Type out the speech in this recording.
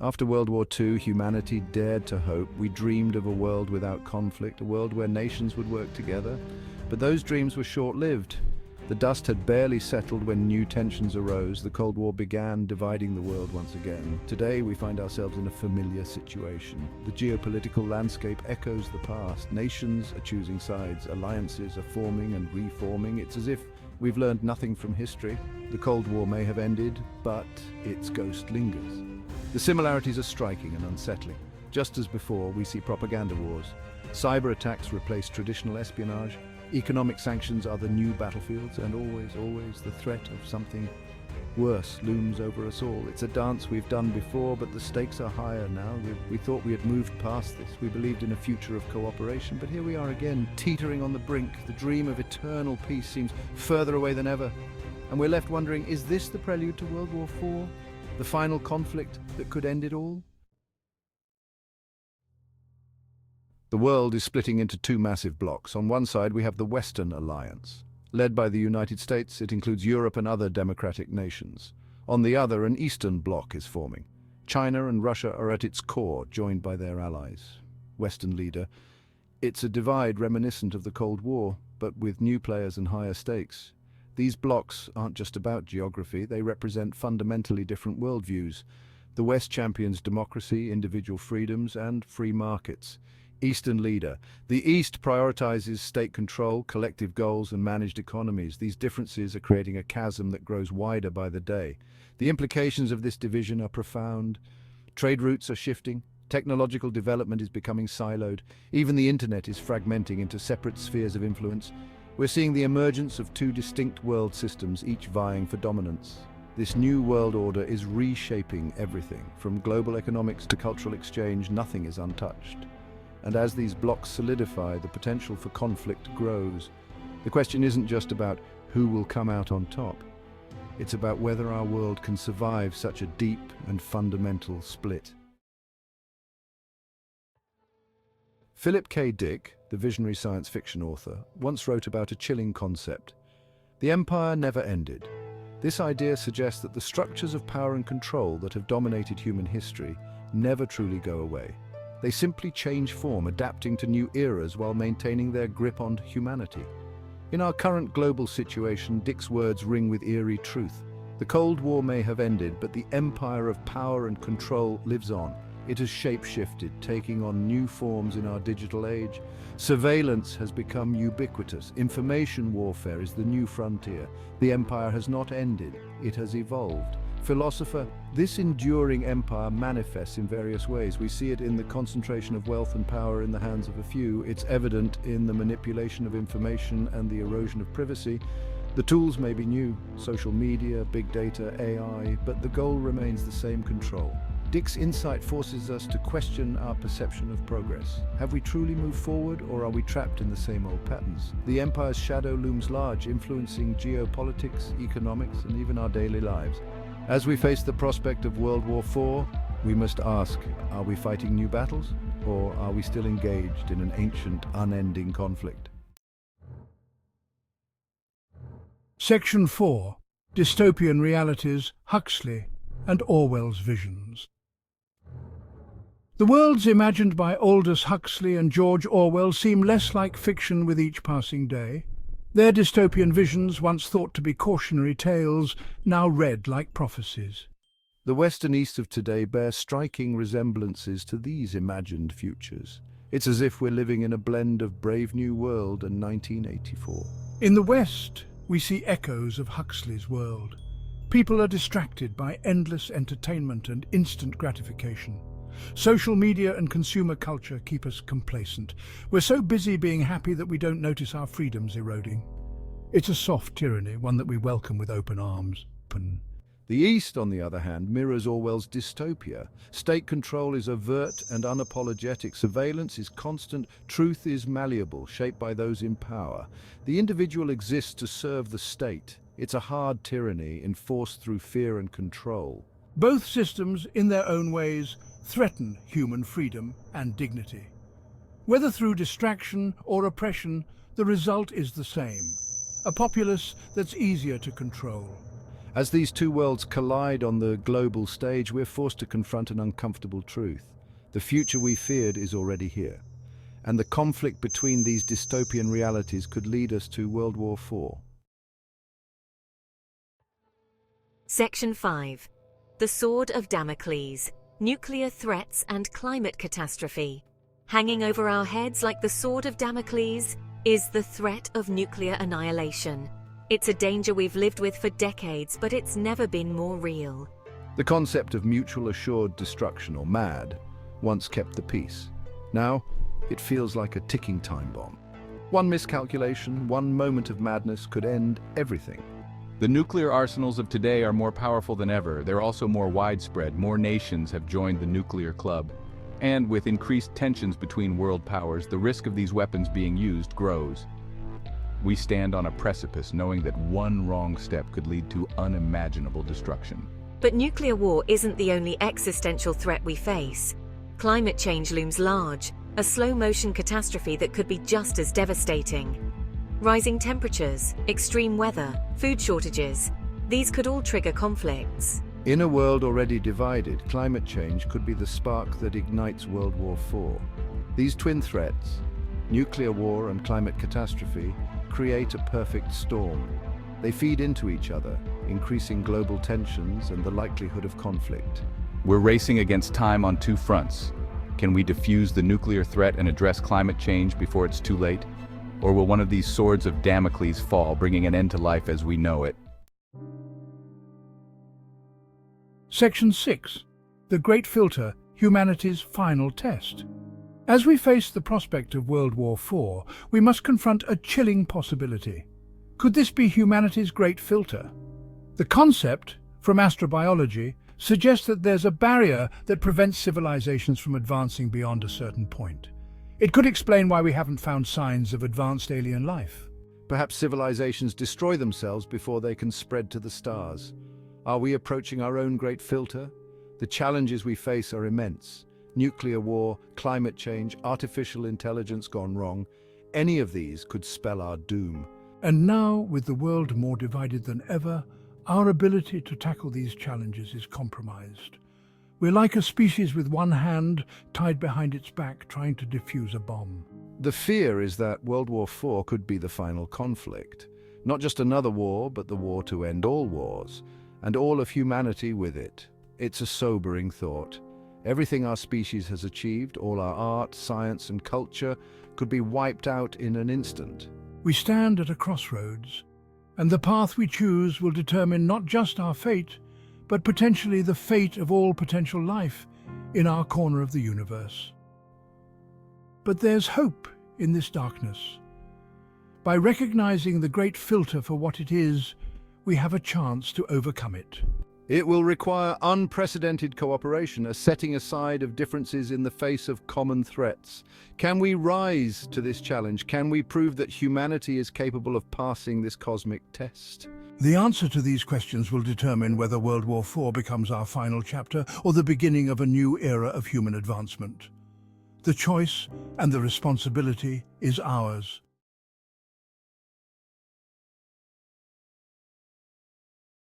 After World War II, humanity dared to hope. We dreamed of a world without conflict, a world where nations would work together. But those dreams were short-lived. The dust had barely settled when new tensions arose. The Cold War began, dividing the world once again. Today, we find ourselves in a familiar situation. The geopolitical landscape echoes the past. Nations are choosing sides, alliances are forming and reforming. It's as if we've learned nothing from history. The Cold War may have ended, but its ghost lingers. The similarities are striking and unsettling. Just as before, we see propaganda wars. Cyber attacks replace traditional espionage. Economic sanctions are the new battlefields, and always the threat of something worse looms over us all. It's a dance we've done before, but the stakes are higher now. We thought we had moved past this. We believed in a future of cooperation, but here we are again, teetering on the brink. The dream of eternal peace seems further away than ever. And we're left wondering, is this the prelude to World War IV? The final conflict that could end it all? The world is splitting into two massive blocks. On one side, we have the Western Alliance. Led by the United States, it includes Europe and other democratic nations. On the other, an Eastern bloc is forming. China and Russia are at its core, joined by their allies. Western leader. It's a divide reminiscent of the Cold War, but with new players and higher stakes. These blocs aren't just about geography, they represent fundamentally different worldviews. The West champions democracy, individual freedoms, and free markets. Eastern leader. The East prioritizes state control, collective goals, and managed economies. These differences are creating a chasm that grows wider by the day. The implications of this division are profound. Trade routes are shifting. Technological development is becoming siloed. Even the internet is fragmenting into separate spheres of influence. We're seeing the emergence of two distinct world systems, each vying for dominance. This new world order is reshaping everything. From global economics to cultural exchange, nothing is untouched. And as these blocks solidify, the potential for conflict grows. The question isn't just about who will come out on top. It's about whether our world can survive such a deep and fundamental split. Philip K. Dick, the visionary science fiction author, once wrote about a chilling concept. The empire never ended. This idea suggests that the structures of power and control that have dominated human history never truly go away. They simply change form, adapting to new eras while maintaining their grip on humanity. In our current global situation, Dick's words ring with eerie truth. The Cold War may have ended, but the empire of power and control lives on. It has shape-shifted, taking on new forms in our digital age. Surveillance has become ubiquitous. Information warfare is the new frontier. The empire has not ended, it has evolved. Philosopher, this enduring empire manifests in various ways. We see it in the concentration of wealth and power in the hands of a few. It's evident in the manipulation of information and the erosion of privacy. The tools may be new, social media, big data, AI, but the goal remains the same: control. Dick's insight forces us to question our perception of progress. Have we truly moved forward, or are we trapped in the same old patterns? The empire's shadow looms large, influencing geopolitics, economics, and even our daily lives. As we face the prospect of World War IV, we must ask, are we fighting new battles, or are we still engaged in an ancient, unending conflict? Section 4. Dystopian Realities, Huxley and Orwell's Visions. The worlds imagined by Aldous Huxley and George Orwell seem less like fiction with each passing day. Their dystopian visions, once thought to be cautionary tales, now read like prophecies. The West and East of today bear striking resemblances to these imagined futures. It's as if we're living in a blend of Brave New World and 1984. In the West, we see echoes of Huxley's world. People are distracted by endless entertainment and instant gratification. Social media and consumer culture keep us complacent. We're so busy being happy that we don't notice our freedoms eroding. It's a soft tyranny, one that we welcome with open arms. The East, on the other hand, mirrors Orwell's dystopia. State control is overt and unapologetic. Surveillance is constant. Truth is malleable, shaped by those in power. The individual exists to serve the state. It's a hard tyranny enforced through fear and control. Both systems, in their own ways, threaten human freedom and dignity. Whether through distraction or oppression, the result is the same: a populace that's easier to control. As these two worlds collide on the global stage, we're forced to confront an uncomfortable truth. The future we feared is already here, and the conflict between these dystopian realities could lead us to World War IV. Section 5. The Sword of Damocles. Nuclear threats and climate catastrophe. Hanging over our heads like the Sword of Damocles is the threat of nuclear annihilation. It's a danger we've lived with for decades, but it's never been more real. The concept of mutual assured destruction, or MAD, once kept the peace. Now, it feels like a ticking time bomb. One miscalculation, one moment of madness could end everything. The nuclear arsenals of today are more powerful than ever. They're also more widespread. More nations have joined the nuclear club. And with increased tensions between world powers, the risk of these weapons being used grows. We stand on a precipice knowing that one wrong step could lead to unimaginable destruction. But nuclear war isn't the only existential threat we face. Climate change looms large, a slow-motion catastrophe that could be just as devastating. Rising temperatures, extreme weather, food shortages, these could all trigger conflicts. In a world already divided, climate change could be the spark that ignites World War IV. These twin threats, nuclear war and climate catastrophe, create a perfect storm. They feed into each other, increasing global tensions and the likelihood of conflict. We're racing against time on two fronts. Can we defuse the nuclear threat and address climate change before it's too late? Or will one of these swords of Damocles fall, bringing an end to life as we know it? Section 6. The Great Filter, Humanity's Final Test. As we face the prospect of World War IV, we must confront a chilling possibility. Could this be humanity's great filter? The concept, from astrobiology, suggests that there's a barrier that prevents civilizations from advancing beyond a certain point. It could explain why we haven't found signs of advanced alien life. Perhaps civilizations destroy themselves before they can spread to the stars. Are we approaching our own great filter? The challenges we face are immense. Nuclear war, climate change, artificial intelligence gone wrong. Any of these could spell our doom. And now, with the world more divided than ever, our ability to tackle these challenges is compromised. We're like a species with one hand tied behind its back trying to defuse a bomb. The fear is that World War IV could be the final conflict. Not just another war, but the war to end all wars, and all of humanity with it. It's a sobering thought. Everything our species has achieved, all our art, science, and culture, could be wiped out in an instant. We stand at a crossroads, and the path we choose will determine not just our fate, but potentially the fate of all potential life in our corner of the universe. But there's hope in this darkness. By recognizing the great filter for what it is, we have a chance to overcome it. It will require unprecedented cooperation, a setting aside of differences in the face of common threats. Can we rise to this challenge? Can we prove that humanity is capable of passing this cosmic test? The answer to these questions will determine whether World War IV becomes our final chapter or the beginning of a new era of human advancement. The choice and the responsibility is ours.